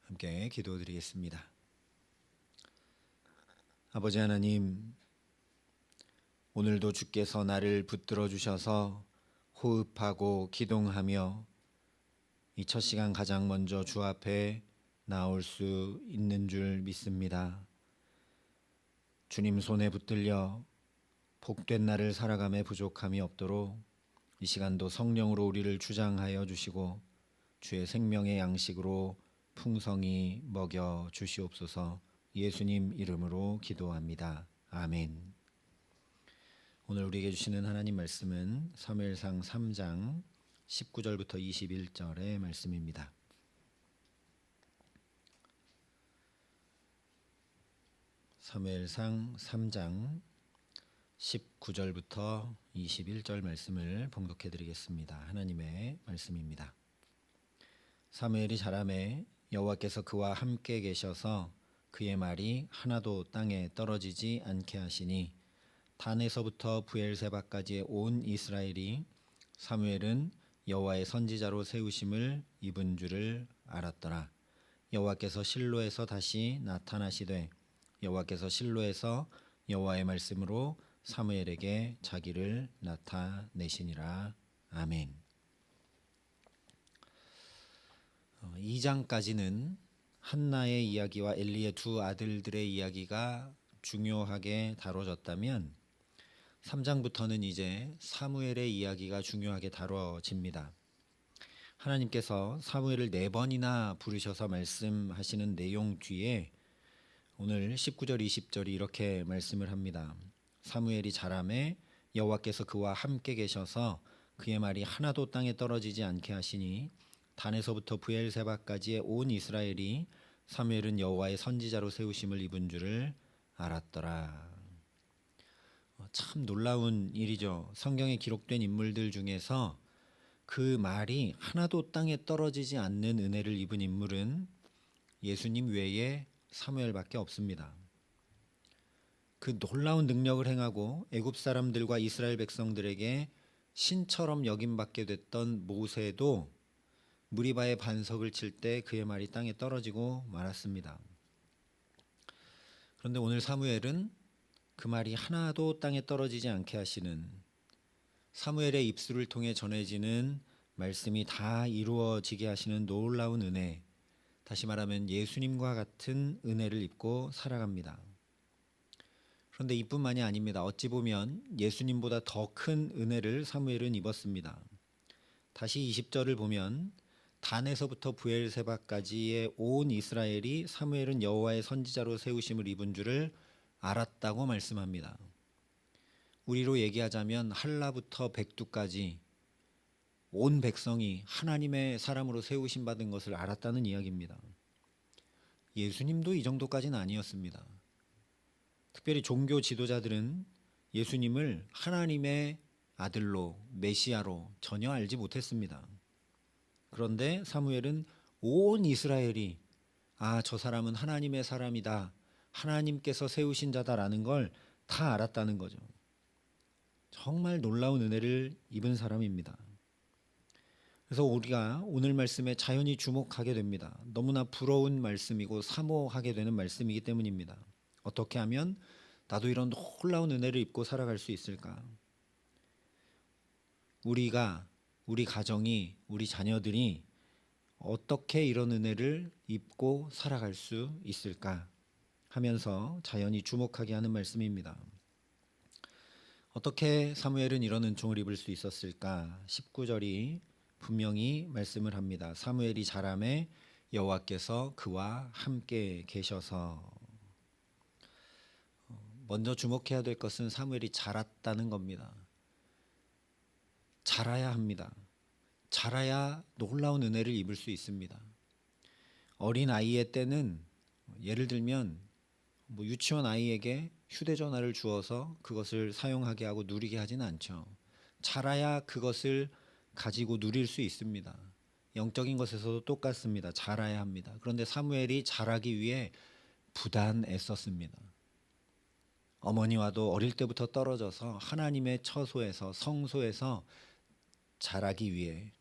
함께 기도드리겠습니다. 아버지 하나님, 오늘도 주께서 나를 붙들어 주셔서 호흡하고 기동하며 이 첫 시간 가장 먼저 주 앞에 나올 수 있는 줄 믿습니다. 주님 손에 붙들려 복된 날을 살아감에 부족함이 없도록 이 시간도 성령으로 우리를 주장하여 주시고 주의 생명의 양식으로 풍성히 먹여 주시옵소서. 예수님 이름으로 기도합니다. 아멘. 오늘 우리에게 주시는 하나님 말씀은 사무엘상 3장 19절부터 21절의 말씀입니다. 사무엘상 3장 19절부터 21절 말씀을 봉독해 드리겠습니다. 하나님의 말씀입니다. 사무엘이 자라매 여호와께서 그와 함께 계셔서 그의 말이 하나도 땅에 떨어지지 않게 하시니 단에서부터 브엘세바까지의 온 이스라엘이 사무엘은 여호와의 선지자로 세우심을 입은 줄을 알았더라. 여호와께서 실로에서 다시 나타나시되 여호와께서 실로에서 여호와의 말씀으로 사무엘에게 자기를 나타내시니라. 아멘. 2장까지는 한나의 이야기와 엘리의 두 아들들의 이야기가 중요하게 다뤄졌다면 3장부터는 이제 사무엘의 이야기가 중요하게 다뤄집니다. 하나님께서 사무엘을 4번이나 부르셔서 말씀하시는 내용 뒤에 오늘 19절 20절이 이렇게 말씀을 합니다. 사무엘이 자라매 여호와께서 그와 함께 계셔서 그의 말이 하나도 땅에 떨어지지 않게 하시니 단에서부터 브엘세바까지의 온 이스라엘이 사무엘은 여호와의 선지자로 세우심을 입은 줄을 알았더라. 참 놀라운 일이죠. 성경에 기록된 인물들 중에서 그 말이 하나도 땅에 떨어지지 않는 은혜를 입은 인물은 예수님 외에 사무엘밖에 없습니다. 그 놀라운 능력을 행하고 애굽 사람들과 이스라엘 백성들에게 신처럼 여김받게 됐던 모세도 무리바의 반석을 칠 때 그의 말이 땅에 떨어지고 말았습니다. 그런데 오늘 사무엘은 그 말이 하나도 땅에 떨어지지 않게 하시는, 사무엘의 입술을 통해 전해지는 말씀이 다 이루어지게 하시는 놀라운 은혜, 다시 말하면 예수님과 같은 은혜를 입고 살아갑니다. 그런데 이뿐만이 아닙니다. 어찌 보면 예수님보다 더 큰 은혜를 사무엘은 입었습니다. 다시 20절을 보면 단에서부터 브엘세바까지의 온 이스라엘이 사무엘은 여호와의 선지자로 세우심을 입은 줄을 알았다고 말씀합니다. 우리로 얘기하자면 한라부터 백두까지 온 백성이 하나님의 사람으로 세우심 받은 것을 알았다는 이야기입니다. 예수님도 이 정도까지는 아니었습니다. 특별히 종교 지도자들은 예수님을 하나님의 아들로, 메시아로 전혀 알지 못했습니다. 그런데 사무엘은 온 이스라엘이 저 사람은 하나님의 사람이다, 하나님께서 세우신 자다라는 걸 다 알았다는 거죠. 정말 놀라운 은혜를 입은 사람입니다. 그래서 우리가 오늘 말씀에 자연히 주목하게 됩니다. 너무나 부러운 말씀이고 사모하게 되는 말씀이기 때문입니다. 어떻게 하면 나도 이런 놀라운 은혜를 입고 살아갈 수 있을까? 우리가, 우리 가정이, 우리 자녀들이 어떻게 이런 은혜를 입고 살아갈 수 있을까 하면서 자연히 주목하게 하는 말씀입니다. 어떻게 사무엘은 이런 은총을 입을 수 있었을까? 19절이 분명히 말씀을 합니다. 사무엘이 자라매 여호와께서 그와 함께 계셔서. 먼저 주목해야 될 것은 사무엘이 자랐다는 겁니다. 자라야 합니다. 자라야 놀라운 은혜를 입을 수 있습니다. 어린 아이의 때는 예를 들면 유치원 아이에게 휴대전화를 주어서 그것을 사용하게 하고 누리게 하지는 않죠. 자라야 그것을 가지고 누릴 수 있습니다. 영적인 것에서도 똑같습니다. 자라야 합니다. 그런데 사무엘이 자라기 위해 부단 애썼습니다. 어머니와도 어릴 때부터 떨어져서 하나님의 처소에서, 성소에서 자라기 위해,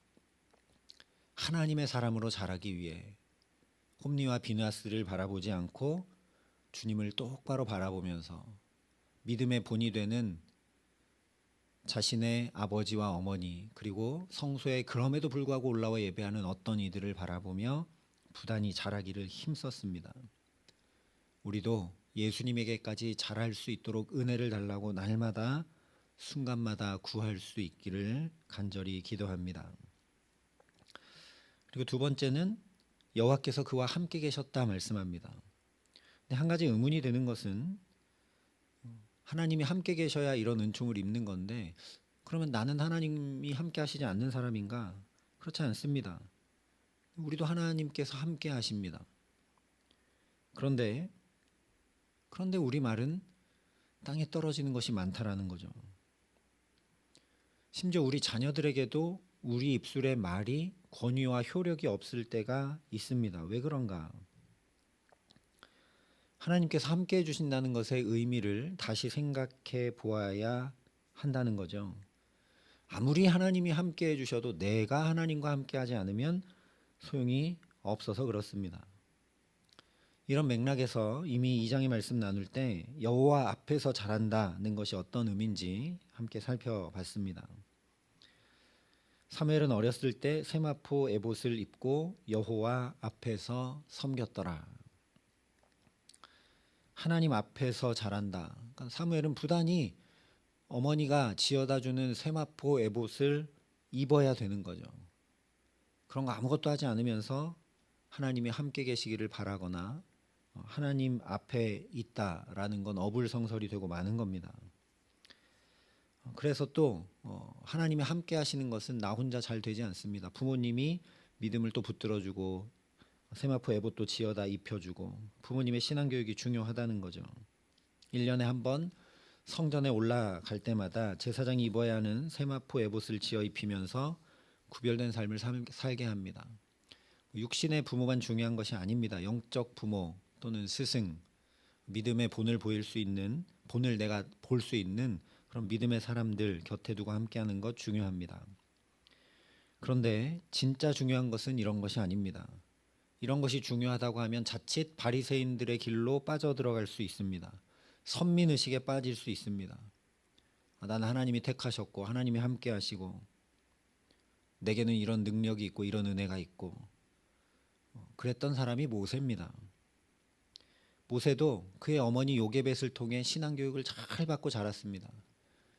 하나님의 사람으로 자라기 위해 홈리와 비느하스를 바라보지 않고 주님을 똑바로 바라보면서 믿음의 본이 되는 자신의 아버지와 어머니 그리고 성소에 그럼에도 불구하고 올라와 예배하는 어떤 이들을 바라보며 부단히 자라기를 힘썼습니다. 우리도 예수님에게까지 자랄 수 있도록 은혜를 달라고 날마다 순간마다 구할 수 있기를 간절히 기도합니다. 그리고 두 번째는 여호와께서 그와 함께 계셨다 말씀합니다. 근데 한 가지 의문이 드는 것은 하나님이 함께 계셔야 이런 은총을 입는 건데 그러면 나는 하나님이 함께 하시지 않는 사람인가? 그렇지 않습니다. 우리도 하나님께서 함께 하십니다. 그런데 우리 말은 땅에 떨어지는 것이 많다라는 거죠. 심지어 우리 자녀들에게도 우리 입술에 말이 권위와 효력이 없을 때가 있습니다. 왜 그런가? 하나님께서 함께 해주신다는 것의 의미를 다시 생각해 보아야 한다는 거죠. 아무리 하나님이 함께 해주셔도 내가 하나님과 함께 하지 않으면 소용이 없어서 그렇습니다. 이런 맥락에서 이미 2장의 말씀 나눌 때 여호와 앞에서 자란다는 것이 어떤 의미인지 함께 살펴봤습니다. 사무엘은 어렸을 때 세마포 에봇을 입고 여호와 앞에서 섬겼더라. 하나님 앞에서 자란다. 그러니까 사무엘은 부단히 어머니가 지어다 주는 세마포 에봇을 입어야 되는 거죠. 그런 거 아무것도 하지 않으면서 하나님이 함께 계시기를 바라거나 하나님 앞에 있다라는 건 어불성설이 되고 마는 겁니다. 그래서 또 하나님이 함께 하시는 것은 나 혼자 잘 되지 않습니다. 부모님이 믿음을 또 붙들어주고 세마포 에봇도 지어다 입혀주고 부모님의 신앙교육이 중요하다는 거죠. 1년에 한 번 성전에 올라갈 때마다 제사장이 입어야 하는 세마포 에봇을 지어 입히면서 구별된 삶을 살게 합니다. 육신의 부모만 중요한 것이 아닙니다. 영적 부모 또는 스승, 믿음의 본을 보일 수 있는, 본을 내가 볼 수 있는 그런 믿음의 사람들 곁에 두고 함께하는 것 중요합니다. 그런데 진짜 중요한 것은 이런 것이 아닙니다. 이런 것이 중요하다고 하면 자칫 바리새인들의 길로 빠져들어갈 수 있습니다. 선민의식에 빠질 수 있습니다. 나는 하나님이 택하셨고 하나님이 함께 하시고 내게는 이런 능력이 있고 이런 은혜가 있고 그랬던 사람이 모세입니다. 모세도 그의 어머니 요게벳을 통해 신앙교육을 잘 받고 자랐습니다.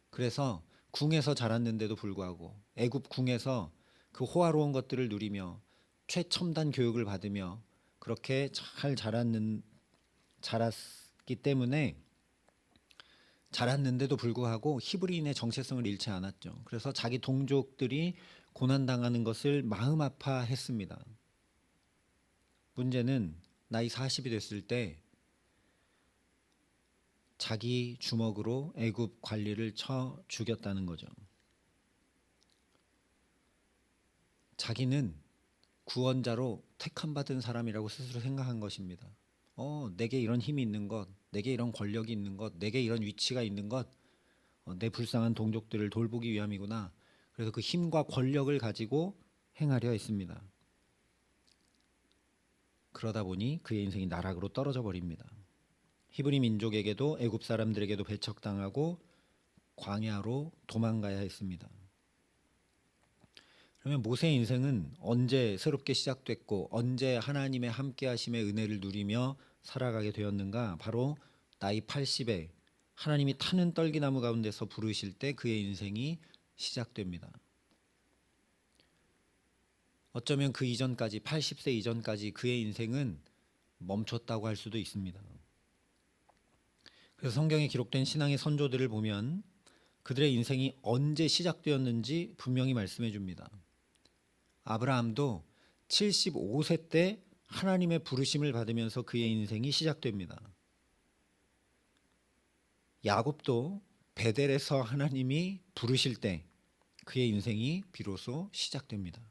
그래서 궁에서 자랐는데도 불구하고 애굽 궁에서 그 호화로운 것들을 누리며 최첨단 교육을 받으며 그렇게 잘 자랐기 때문에 자랐는데도 불구하고 히브리인의 정체성을 잃지 않았죠. 그래서 자기 동족들이 고난당하는 것을 마음 아파했습니다. 문제는 나이 40이 됐을 때 자기 주먹으로 애굽 관리를 쳐 죽였다는 거죠. 자기는 구원자로 택함받은 사람이라고 스스로 생각한 것입니다. 내게 이런 힘이 있는 것, 내게 이런 권력이 있는 것, 내게 이런 위치가 있는 것, 내 불쌍한 동족들을 돌보기 위함이구나. 그래서 그 힘과 권력을 가지고 행하려 했습니다. 그러다 보니 그의 인생이 나락으로 떨어져 버립니다. 히브리 민족에게도 애굽 사람들에게도 배척당하고 광야로 도망가야 했습니다. 그러면 모세의 인생은 언제 새롭게 시작됐고 언제 하나님의 함께하심의 은혜를 누리며 살아가게 되었는가? 바로 나이 80에 하나님이 타는 떨기나무 가운데서 부르실 때 그의 인생이 시작됩니다. 어쩌면 그 이전까지 80세 이전까지 그의 인생은 멈췄다고 할 수도 있습니다. 그래서 성경에 기록된 신앙의 선조들을 보면 그들의 인생이 언제 시작되었는지 분명히 말씀해 줍니다. 아브라함도 75세 때 하나님의 부르심을 받으면서 그의 인생이 시작됩니다. 야곱도 베델에서 하나님이 부르실 때 그의 인생이 비로소 시작됩니다.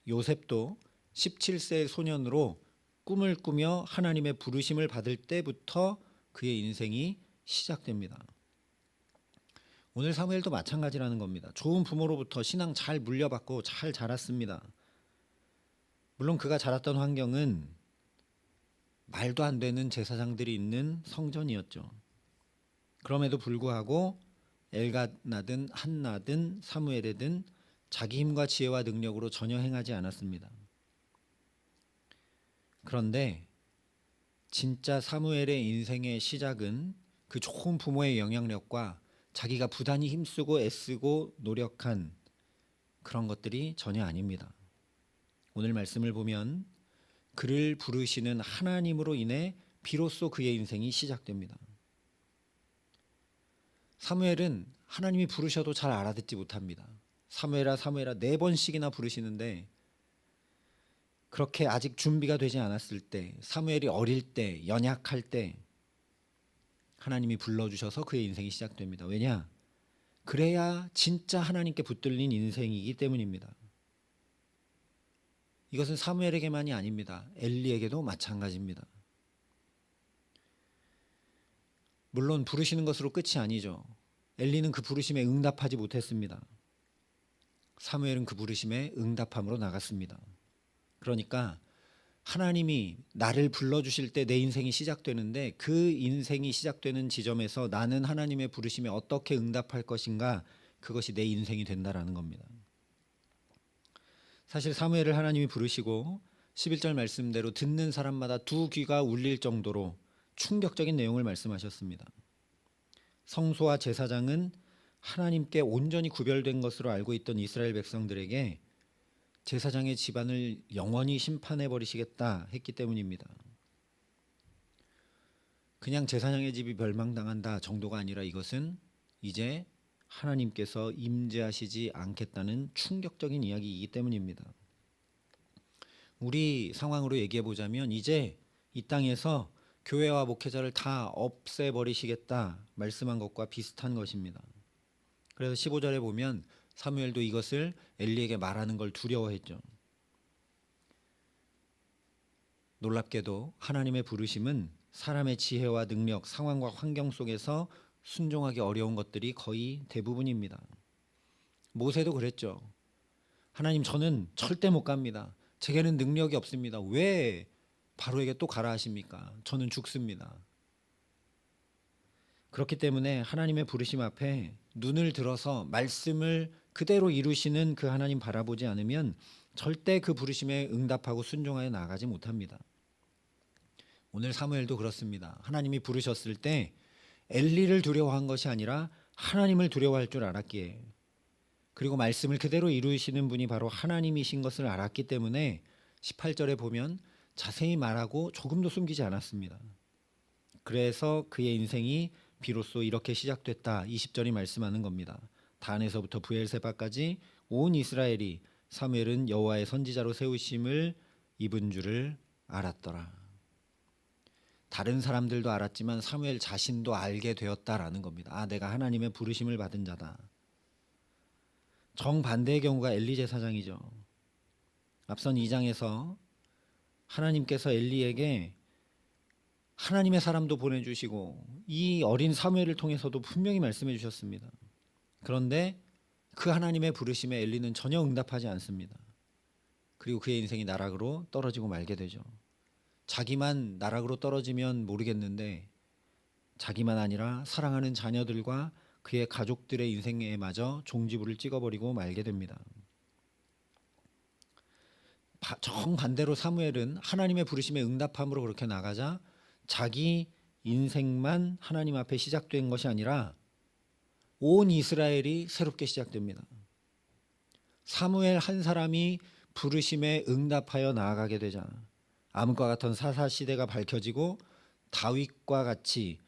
요셉도 17세의 소년으로 꿈을 꾸며 하나님의 부르심을 받을 때부터 그의 인생이 시작됩니다. 오늘 사무엘도 마찬가지라는 겁니다. 좋은 부모로부터 신앙 잘 물려받고 잘 자랐습니다. 물론 그가 자랐던 환경은 말도 안 되는 제사장들이 있는 성전이었죠. 그럼에도 불구하고 엘갓나든 한나든 사무엘이든 자기 힘과 지혜와 능력으로 전혀 행하지 않았습니다. 그런데 진짜 사무엘의 인생의 시작은 그 좋은 부모의 영향력과 자기가 부단히 힘쓰고 애쓰고 노력한 그런 것들이 전혀 아닙니다. 오늘 말씀을 보면 그를 부르시는 하나님으로 인해 비로소 그의 인생이 시작됩니다. 사무엘은 하나님이 부르셔도 잘 알아듣지 못합니다. 사무엘아 사무엘아 4번씩이나 부르시는데 그렇게 아직 준비가 되지 않았을 때, 사무엘이 어릴 때, 연약할 때 하나님이 불러주셔서 그의 인생이 시작됩니다. 왜냐? 그래야 진짜 하나님께 붙들린 인생이기 때문입니다. 이것은 사무엘에게만이 아닙니다. 엘리에게도 마찬가지입니다. 물론 부르시는 것으로 끝이 아니죠. 엘리는 그 부르심에 응답하지 못했습니다. 사무엘은 그 부르심에 응답함으로 나갔습니다. 그러니까 하나님이 나를 불러주실 때 내 인생이 시작되는데 그 인생이 시작되는 지점에서 나는 하나님의 부르심에 어떻게 응답할 것인가, 그것이 내 인생이 된다라는 겁니다. 사실 사무엘을 하나님이 부르시고 11절 말씀대로 듣는 사람마다 두 귀가 울릴 정도로 충격적인 내용을 말씀하셨습니다. 성소와 제사장은 하나님께 온전히 구별된 것으로 알고 있던 이스라엘 백성들에게 제사장의 집안을 영원히 심판해 버리시겠다 했기 때문입니다. 그냥 제사장의 집이 멸망당한다 정도가 아니라 이것은 이제 하나님께서 임재하시지 않겠다는 충격적인 이야기이기 때문입니다. 우리 상황으로 얘기해 보자면 이제 이 땅에서 교회와 목회자를 다 없애버리시겠다 말씀한 것과 비슷한 것입니다. 그래서 15절에 보면 사무엘도 이것을 엘리에게 말하는 걸 두려워했죠. 놀랍게도 하나님의 부르심은 사람의 지혜와 능력, 상황과 환경 속에서 순종하기 어려운 것들이 거의 대부분입니다. 모세도 그랬죠. 하나님, 저는 절대 못 갑니다. 제게는 능력이 없습니다. 왜 바로에게 또 가라 하십니까? 저는 죽습니다. 그렇기 때문에 하나님의 부르심 앞에 눈을 들어서 말씀을 그대로 이루시는 그 하나님 바라보지 않으면 절대 그 부르심에 응답하고 순종하여 나가지 못합니다. 오늘 사무엘도 그렇습니다. 하나님이 부르셨을 때 엘리를 두려워한 것이 아니라 하나님을 두려워할 줄 알았기에, 그리고 말씀을 그대로 이루시는 분이 바로 하나님이신 것을 알았기 때문에 18절에 보면 자세히 말하고 조금도 숨기지 않았습니다. 그래서 그의 인생이 비로소 이렇게 시작됐다. 20절이 말씀하는 겁니다. 단에서부터 브엘세바까지 온 이스라엘이 사무엘은 여호와의 선지자로 세우심을 입은 줄을 알았더라. 다른 사람들도 알았지만 사무엘 자신도 알게 되었다라는 겁니다. 아, 내가 하나님의 부르심을 받은 자다. 정반대의 경우가 엘리 제사장이죠. 앞선 2장에서 하나님께서 엘리에게 하나님의 사람도 보내주시고 이 어린 사무엘을 통해서도 분명히 말씀해 주셨습니다. 그런데 그 하나님의 부르심에 엘리는 전혀 응답하지 않습니다. 그리고 그의 인생이 나락으로 떨어지고 말게 되죠. 자기만 나락으로 떨어지면 모르겠는데 자기만 아니라 사랑하는 자녀들과 그의 가족들의 인생에 마저 종지부를 찍어버리고 말게 됩니다. 정반대로 사무엘은 하나님의 부르심에 응답함으로 그렇게 나가자 자기 인생만 하나님 앞에 시작된 것이 아니라 온 이스라엘이 새롭게 시작됩니다. 사무엘 한 사람이 부르심에 응답하여 나아가게 되자 암과 같은 사사시대가 밝혀지고 다윗과 같이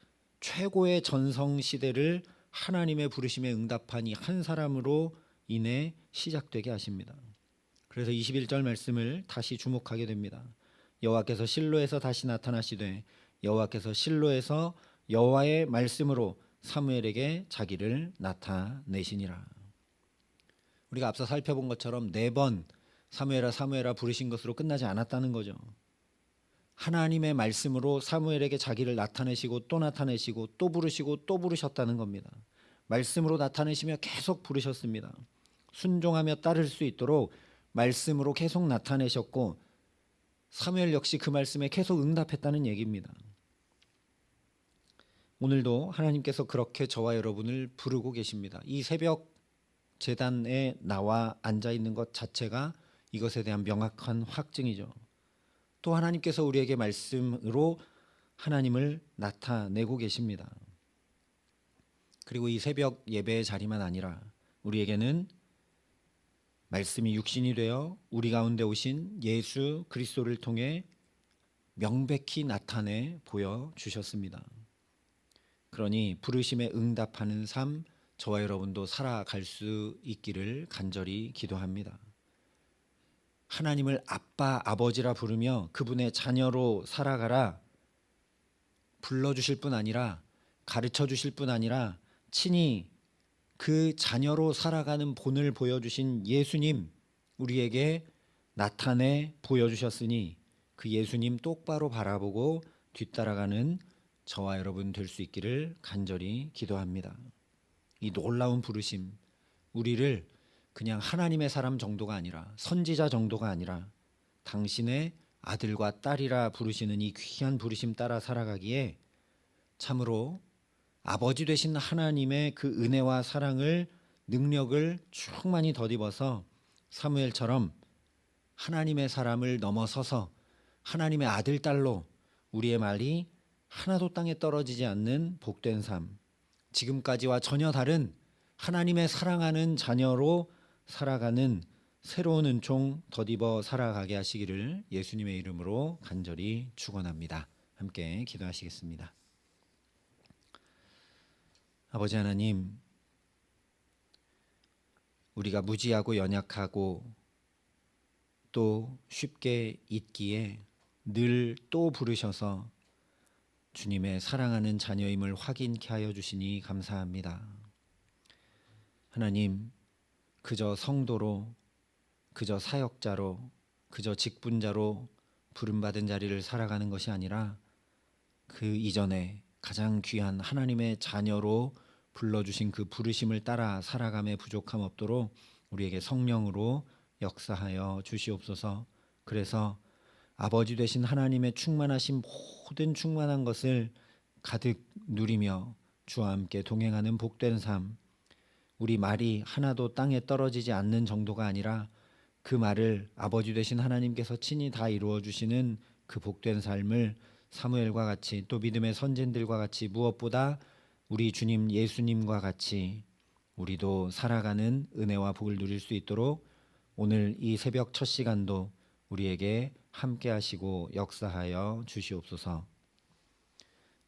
최고의 전성시대를 하나님의 부르심에 응답한 이 한 사람으로 인해 시작되게 하십니다. 그래서 21절 말씀을 다시 주목하게 됩니다. 여호와께서 실로에서 다시 나타나시되 여호와께서 실로에서 여호와의 말씀으로 사무엘에게 자기를 나타내시니라. 우리가 앞서 살펴본 것처럼 4번 사무엘아 사무엘아 부르신 것으로 끝나지 않았다는 거죠. 하나님의 말씀으로 사무엘에게 자기를 나타내시고 또 나타내시고 또 부르시고 또 부르셨다는 겁니다. 말씀으로 나타내시며 계속 사무엘 역시 그 말씀에 계속 응답했다는 얘기입니다. 오늘도 하나님께서 그렇게 저와 여러분을 부르고 계십니다. 이 새벽 제단에 나와 앉아 있는 것 자체가 이것에 대한 명확한 확증이죠. 또 하나님께서 우리에게 말씀으로 하나님을 나타내고 계십니다. 그리고 이 새벽 예배의 자리만 아니라 우리에게는 말씀이 육신이 되어 우리 가운데 오신 예수 그리스도를 통해 명백히 나타내 보여주셨습니다. 그러니 부르심에 응답하는 삶, 저와 여러분도 살아갈 수 있기를 간절히 기도합니다. 하나님을 아빠, 아버지라 부르며 그분의 자녀로 살아가라 불러주실 뿐 아니라 가르쳐 주실 뿐 아니라 친히 그 자녀로 살아가는 본을 보여주신 예수님 우리에게 나타내 보여주셨으니 그 예수님 똑바로 바라보고 뒤따라가는 저와 여러분 될 수 있기를 간절히 기도합니다. 이 놀라운 부르심 우리를 그냥 하나님의 사람 정도가 아니라 선지자 정도가 아니라 당신의 아들과 딸이라 부르시는 이 귀한 부르심 따라 살아가기에 참으로 아버지 되신 하나님의 그 은혜와 사랑을 능력을 충만히 덧입어서 사무엘처럼 하나님의 사람을 넘어서서 하나님의 아들 딸로 우리의 말이 하나도 땅에 떨어지지 않는 복된 삶, 지금까지와 전혀 다른 하나님의 사랑하는 자녀로 살아가는 새로운 은총 덧입어 살아가게 하시기를 예수님의 이름으로 간절히 축원합니다. 함께 기도하시겠습니다. 아버지 하나님, 우리가 무지하고 연약하고 또 쉽게 잊기에 늘 또 부르셔서 주님의 사랑하는 자녀임을 확인케 하여 주시니 감사합니다. 하나님, 그저 성도로, 그저 사역자로, 그저 직분자로 부름받은 자리를 살아가는 것이 아니라 그 이전에 가장 귀한 하나님의 자녀로 불러주신 그 부르심을 따라 살아감에 부족함 없도록 우리에게 성령으로 역사하여 주시옵소서. 그래서 아버지 되신 하나님의 충만하신 모든 충만한 것을 가득 누리며 주와 함께 동행하는 복된 삶, 우리 말이 하나도 땅에 떨어지지 않는 정도가 아니라 그 말을 아버지 되신 하나님께서 친히 다 이루어 주시는 그 복된 삶을 사무엘과 같이 또 믿음의 선진들과 같이 무엇보다 우리 주님 예수님과 같이 우리도 살아가는 은혜와 복을 누릴 수 있도록 오늘 이 새벽 첫 시간도 우리에게 함께 하시고 역사하여 주시옵소서.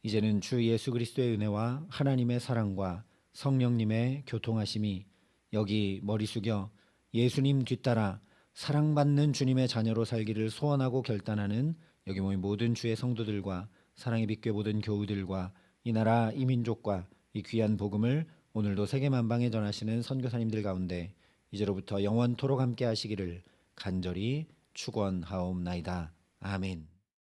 이제는 주 예수 그리스도의 은혜와 하나님의 사랑과 성령님의 교통하심이 여기 머리 숙여 예수님 뒤따라 사랑받는 주님의 자녀로 살기를 소원하고 결단하는 여기 모인 모든 주의 성도들과 사랑의 빛교회 모든 교우들과 이 나라 이 민족과 이 귀한 복음을 오늘도 세계 만방에 전하시는 선교사님들 가운데 이제로부터 영원토록 함께 하시기를 간절히 축원하옵나이다. 아멘.